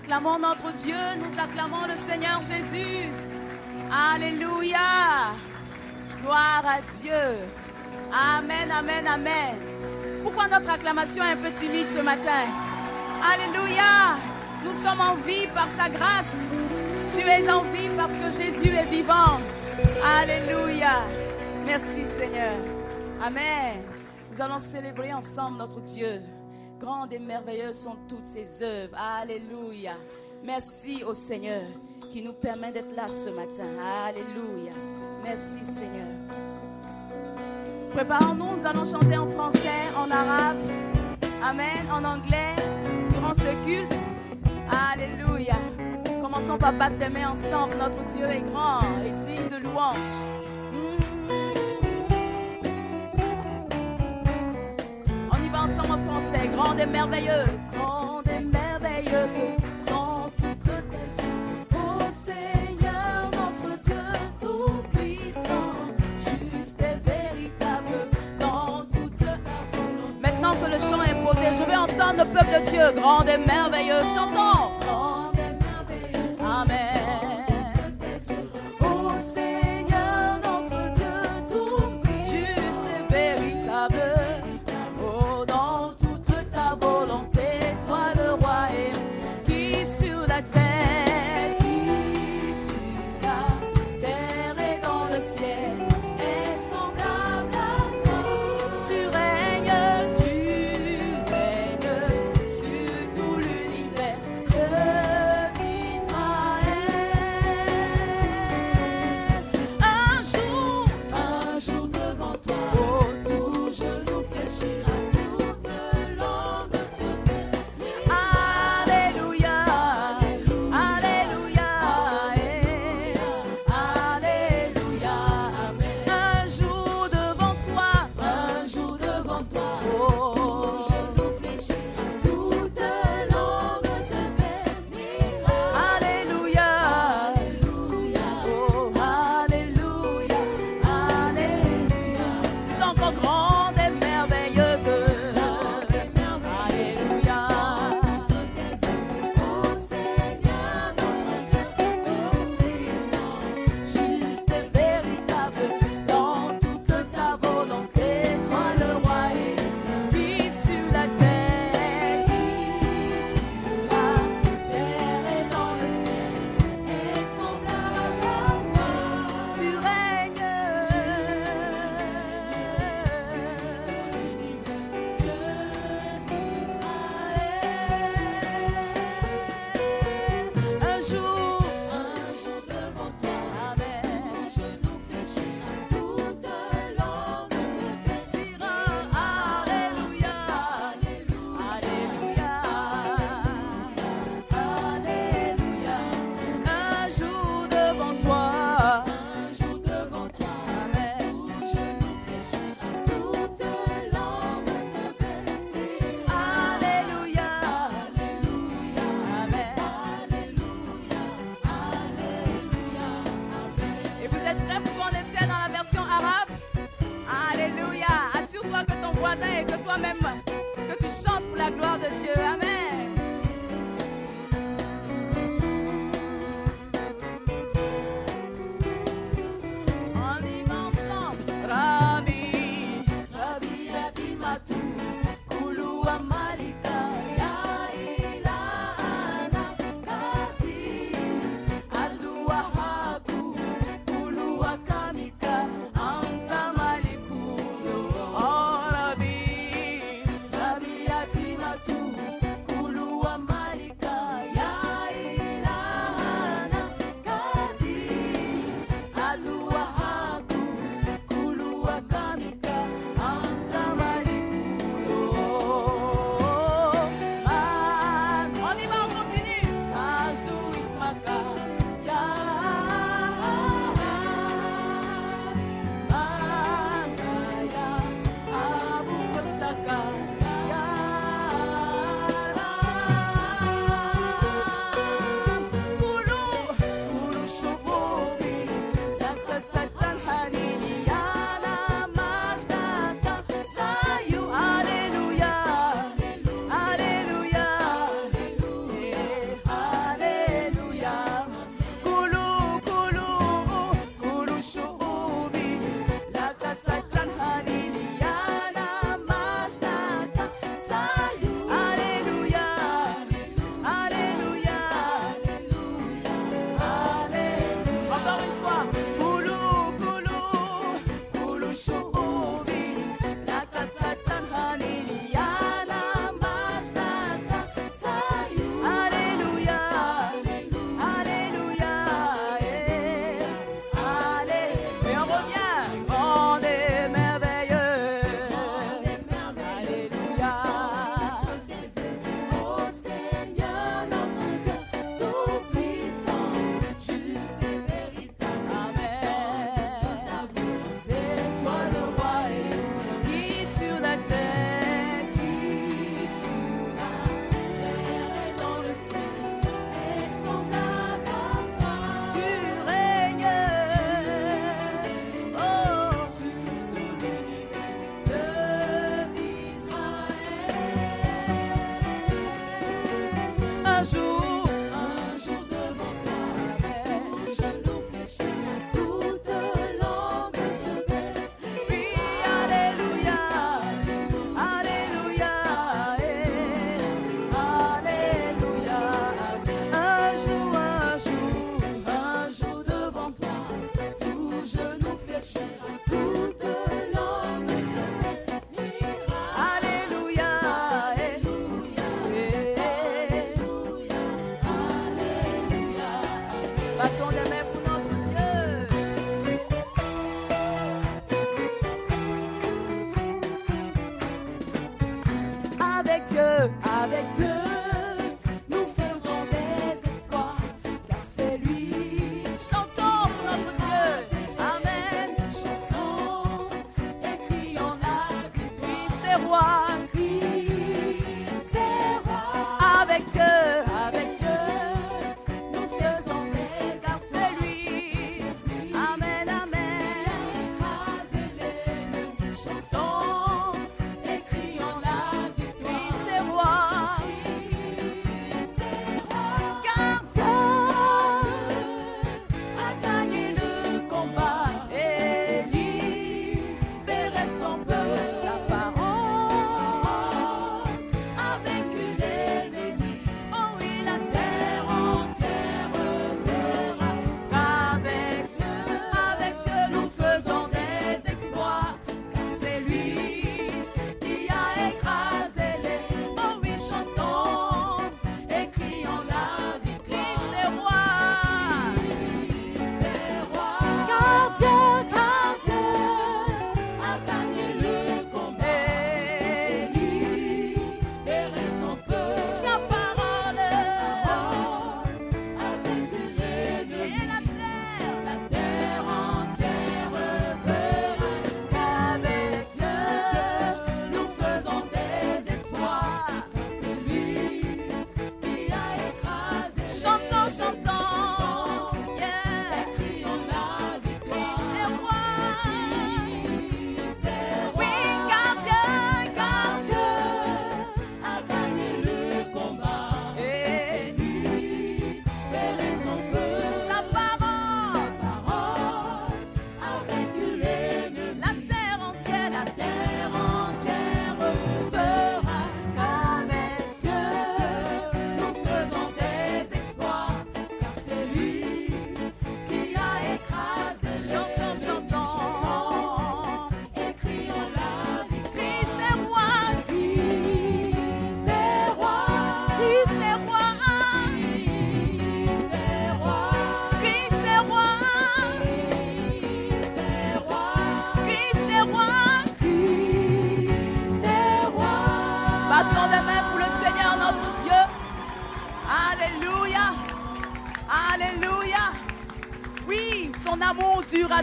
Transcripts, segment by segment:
Acclamons notre Dieu, nous acclamons le Seigneur Jésus. Alléluia. Gloire à Dieu. Amen, amen, amen. Pourquoi notre acclamation est un peu timide ce matin? Alléluia. Nous sommes en vie par sa grâce. Tu es en vie parce que Jésus est vivant. Alléluia. Merci Seigneur. Amen. Nous allons célébrer ensemble notre Dieu. Grandes et merveilleuses sont toutes ses œuvres. Alléluia. Merci au Seigneur qui nous permet d'être là ce matin. Alléluia. Merci Seigneur. Préparons-nous, nous allons chanter en français, en arabe. Amen. En anglais. Durant ce culte. Alléluia. Commençons par battre des mains ensemble. Notre Dieu est grand et digne de louange. On y va ensemble en français. Grande et merveilleuse. Grande et merveilleuse sont toutes tes œuvres. Ô Seigneur, notre Dieu tout-puissant, juste et véritable dans toute ta volonté. Maintenant que le chant est posé, je vais entendre le peuple de Dieu. Grande et merveilleuse. Chantons. Amen. Ô Seigneur, notre Dieu tout juste et véritable. Oh, dans toute ta volonté, toi le roi est qui sur la terre, qui sur la terre et dans le ciel est semblable à toi. Tu règnes sur tout l'univers. Et que toi-même, que tu chantes pour la gloire de Dieu. Amen. On y va ensemble. Rabbi, Rabbi Atimatu, Kulu Amalika, Yaila Anakati, Alua Haku, Kulu Akamika, Antamaliku.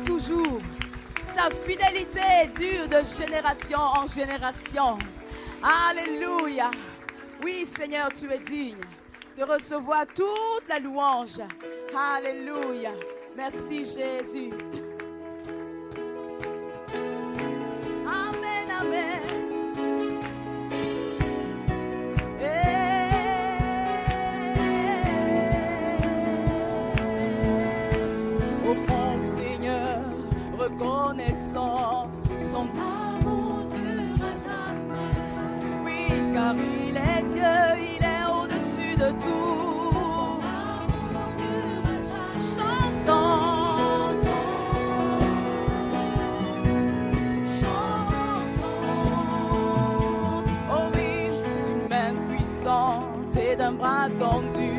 Toujours. Sa fidélité dure de génération en génération. Alléluia. Oui, Seigneur, tu es digne de recevoir toute la louange. Alléluia. Merci, Jésus. Amen, amen. Reconnaissance, son amour durera jamais. Oui, car il est Dieu, il est au-dessus de tout. Son amour durera jamais. Chantons, chantons. Oh oui, d'une main puissante et d'un bras tendu.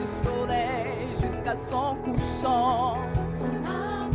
du soleil jusqu'à son couchant. Son âme